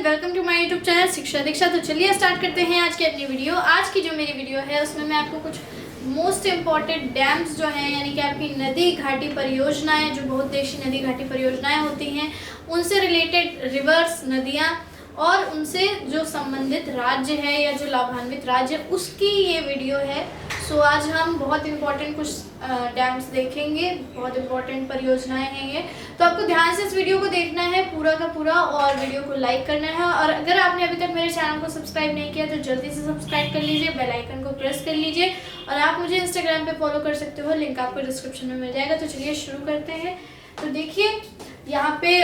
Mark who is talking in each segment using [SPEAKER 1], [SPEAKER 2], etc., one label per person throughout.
[SPEAKER 1] Welcome to my YouTube channel Shiksha Diksha. तो चलिए start करते हैं आज की अपनी वीडियो। आज की जो मेरी वीडियो है उसमें मैं आपको कुछ मोस्ट इम्पॉर्टेंट डैम्स जो हैं, यानी कि आपकी नदी घाटी परियोजनाएं, जो बहुउद्देशीय नदी घाटी परियोजनाएं होती हैं, उनसे रिलेटेड रिवर्स, नदियाँ और उनसे जो संबंधित राज्य है या जो लाभान्वित राज्य है, उसकी ये वीडियो है। सो आज हम बहुत इम्पॉर्टेंट कुछ डैम्स देखेंगे, बहुत इम्पॉर्टेंट परियोजनाएं हैं ये। तो आपको ध्यान से इस वीडियो को देखना है पूरा का पूरा और वीडियो को लाइक करना है। और अगर आपने अभी तक मेरे चैनल को सब्सक्राइब नहीं किया तो जल्दी से सब्सक्राइब कर लीजिए, बेल आइकन को प्रेस कर लीजिए। और आप मुझे इंस्टाग्राम पे फॉलो कर सकते हो, लिंक आपको डिस्क्रिप्शन में मिल जाएगा। तो चलिए शुरू करते हैं। तो देखिए यहाँ पे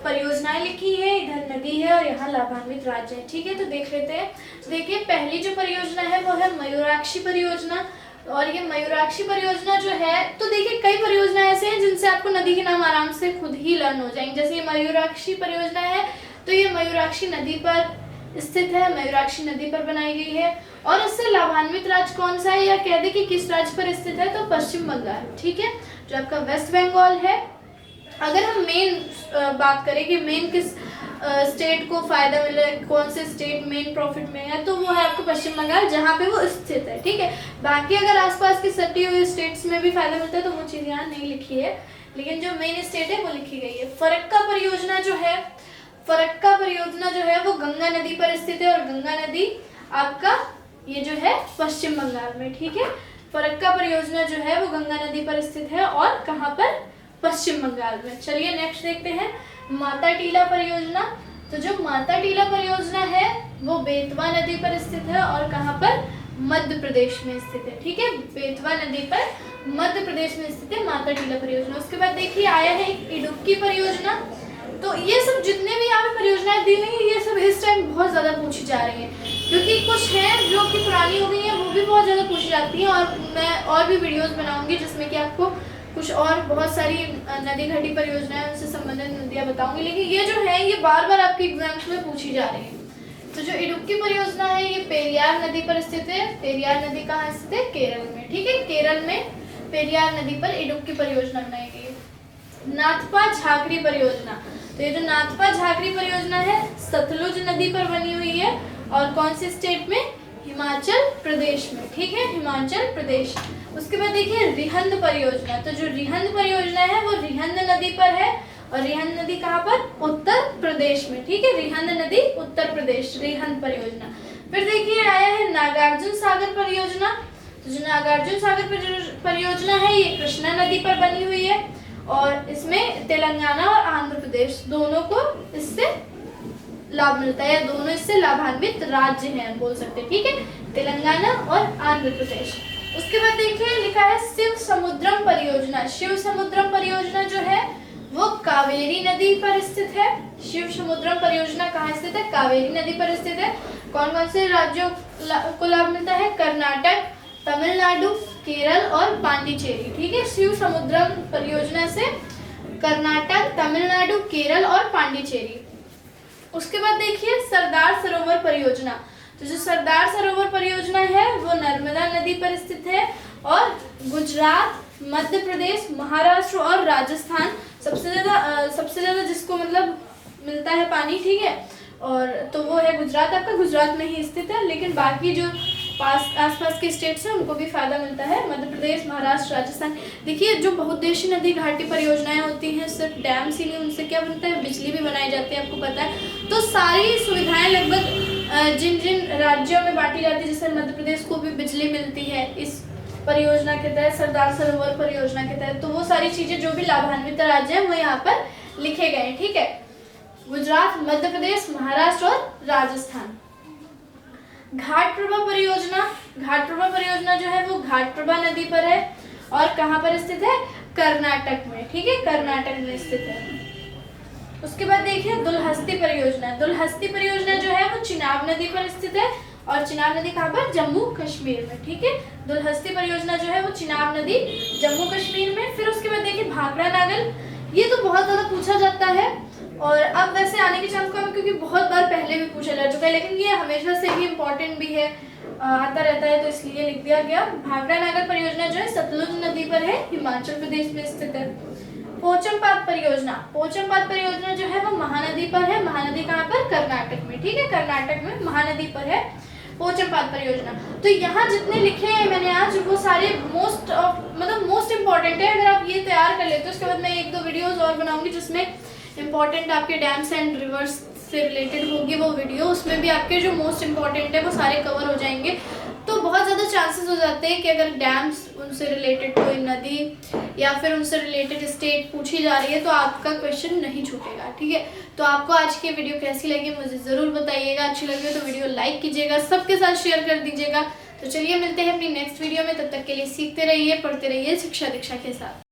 [SPEAKER 1] परियोजनाएं लिखी है, इधर नदी है और यहाँ लाभान्वित राज्य है। ठीक है, तो देख लेते हैं। देखिए पहली जो परियोजना है वो है मयूराक्षी परियोजना। और ये मयूराक्षी परियोजना जो है, तो देखिए कई परियोजनाएं ऐसे हैं जिनसे आपको नदी के नाम आराम से खुद ही लर्न हो जाएंगे। जैसे ये मयूराक्षी परियोजना है, तो ये मयूराक्षी नदी पर स्थित है, मयूराक्षी नदी पर बनाई गई है। और इससे लाभान्वित राज्य कौन सा है या कह दे कि किस राज्य पर स्थित है, तो पश्चिम बंगाल। ठीक है, जो आपका वेस्ट बंगाल है। अगर हम मेन बात करें कि मेन किस स्टेट को फायदा मिल रहा है, कौन से स्टेट मेन प्रॉफिट में है, तो वो है आपको पश्चिम बंगाल, जहाँ पे वो स्थित है। ठीक है, बाकी अगर आसपास की सटी हुई स्टेट्स में भी फायदा मिलता है तो वो चीज़ यहाँ नहीं लिखी है, लेकिन जो मेन स्टेट है वो लिखी गई है। फरक्का परियोजना जो है, फरक्का परियोजना जो है वो गंगा नदी पर स्थित है। और गंगा नदी आपका ये जो है पश्चिम बंगाल में। ठीक है, फरक्का परियोजना जो है वो गंगा नदी पर स्थित है और कहाँ पर, पश्चिम बंगाल में। चलिए नेक्स्ट देखते हैं माता टीला परियोजना। तो जो माता टीला परियोजना है वो बेतवा नदी पर स्थित है और कहाँ पर, मध्य प्रदेश में स्थित है। ठीक है, बेतवा नदी पर मध्य प्रदेश में स्थित है माता टीला परियोजना। उसके बाद देखिए आया है इडुक्की परियोजना। तो ये सब जितने भी यहाँ पे परियोजनाएं दी हुई हैं, ये सब इस टाइम बहुत ज्यादा पूछी जा रही हैं, क्योंकि कुछ हैं जो कि पुरानी हो गई हैं, वो भी बहुत ज्यादा पूछी जाती हैं। और मैं और भी वीडियोस बनाऊंगी जिसमें कि आपको कुछ और बहुत सारी नदी घाटी परियोजनाएं, उनसे संबंधित नदियां बताऊंगी। लेकिन ये जो है ये बार बार आपके एग्जाम्स में पूछी जा रही है। तो जो इडुक्की परियोजना है ये पेरियार नदी पर स्थित है। पेरियार नदी कहाँ स्थित है, केरल में। ठीक है, केरल में पेरियार नदी पर इडुक्की परियोजना बनाई गई है। नाथपा झाकरी परियोजना, तो ये जो नाथपा झाकरी परियोजना है सतलुज नदी पर बनी हुई है और कौन से स्टेट में, हिमाचल प्रदेश में। ठीक है, हिमाचल प्रदेश। उसके बाद देखिए रिहंद परियोजना। तो जो रिहंद परियोजना है वो रिहंद नदी पर है और रिहंद नदी कहाँ पर, उत्तर प्रदेश में। ठीक है, रिहंद नदी उत्तर प्रदेश, रिहंद परियोजना। फिर देखिए आया है नागार्जुन सागर परियोजना। तो जो नागार्जुन सागर परियोजना है ये कृष्णा नदी पर बनी हुई है और इसमें तेलंगाना और आंध्र प्रदेश दोनों को इससे लाभ मिलता है, या दोनों इससे लाभान्वित राज्य हैं बोल सकते हैं। ठीक है, तेलंगाना और आंध्र प्रदेश। उसके बाद देखिए लिखा है शिव समुद्रम परियोजना। शिव समुद्रम परियोजना जो है वो कावेरी नदी पर स्थित है। शिव समुद्रम परियोजना कहाँ स्थित है, कावेरी नदी पर स्थित है। कौन कौन से राज्यों को लाभ मिलता है, कर्नाटक, तमिलनाडु, केरल और पांडिचेरी। ठीक है, शिव समुद्रम परियोजना से कर्नाटक, तमिलनाडु, केरल और पांडिचेरी। उसके बाद देखिए सरदार सरोवर परियोजना। तो जो सरदार सरोवर परियोजना है वो नर्मदा नदी पर स्थित है और गुजरात, मध्य प्रदेश, महाराष्ट्र और राजस्थान सबसे ज्यादा जिसको मतलब मिलता है पानी। ठीक है, और तो वो है गुजरात, आपका गुजरात में ही स्थित है। लेकिन बाकी जो आसपास के स्टेट्स हैं उनको भी फायदा मिलता है, मध्य प्रदेश, महाराष्ट्र, राजस्थान। देखिए जो बहुउद्देशीय नदी घाटी परियोजनाएं होती हैं सिर्फ डैम्स ही नहीं, उनसे क्या बनता है, बिजली भी बनाई जाती है, आपको पता है। तो सारी सुविधाएं लगभग जिन जिन राज्यों में बांटी जाती है, जैसे मध्य प्रदेश को भी बिजली मिलती है इस परियोजना के तहत, सरदार सरोवर परियोजना के तहत। तो वो सारी चीजें जो भी लाभान्वित राज्य है वो यहाँ पर लिखे गए हैं। ठीक है, गुजरात, मध्य प्रदेश, महाराष्ट्र और राजस्थान। घाटप्रभा परियोजना। घाटप्रभा परियोजना जो है वो घाटप्रभा नदी पर है और कहाँ पर स्थित है, कर्नाटक में। ठीक है, कर्नाटक में स्थित है। उसके बाद देखिए दुलहस्ती परियोजना। दुलहस्ती परियोजना जो है वो चिनाब नदी पर स्थित है और चिनाब नदी कहाँ पर, जम्मू कश्मीर में। ठीक है, दुलहस्ती परियोजना जो है वो चिनाब नदी, जम्मू कश्मीर में। फिर उसके बाद देखिए भाखड़ा नागल। ये तो बहुत ज्यादा पूछा जाता है और अब वैसे आने के चांस कम है क्योंकि बहुत बार पहले भी पूछा जा चुका है, लेकिन ये हमेशा से ही इम्पोर्टेंट भी है, आता रहता है, तो इसलिए लिख दिया गया। भाखड़ा नागल परियोजना जो है सतलुज नदी पर है, हिमाचल प्रदेश में स्थित है। पोचमपात परियोजना। पोचमपात परियोजना जो है वो महानदी पर है। महानदी कहाँ पर, कर्नाटक कर्नाटक में, ठीक है, कर्नाटक में महानदी पर है पोचमपाद परियोजना। तो यहाँ जितने लिखे हैं मैंने आज वो सारे मोस्ट इम्पॉर्टेंट है। अगर आप ये तैयार कर लेते हो उसके बाद मैं 1-2 वीडियोस और बनाऊंगी जिसमें इम्पॉर्टेंट आपके डैम्स एंड रिवर्स से रिलेटेड होगी वो वीडियो, उसमें भी आपके जो मोस्ट इम्पॉर्टेंट है वो सारे कवर हो जाएंगे। तो बहुत ज़्यादा चांसेस हो जाते हैं कि अगर डैम्स, उनसे रिलेटेड कोई नदी या फिर उनसे रिलेटेड स्टेट पूछी जा रही है तो आपका क्वेश्चन नहीं छूटेगा, ठीक है। तो आपको आज की वीडियो कैसी लगी मुझे ज़रूर बताइएगा, अच्छी लगी हो तो वीडियो लाइक कीजिएगा, सबके साथ शेयर कर दीजिएगा। तो चलिए मिलते हैं अपनी नेक्स्ट वीडियो में, तब तक के लिए सीखते रहिए, पढ़ते रहिए शिक्षा दीक्षा के साथ।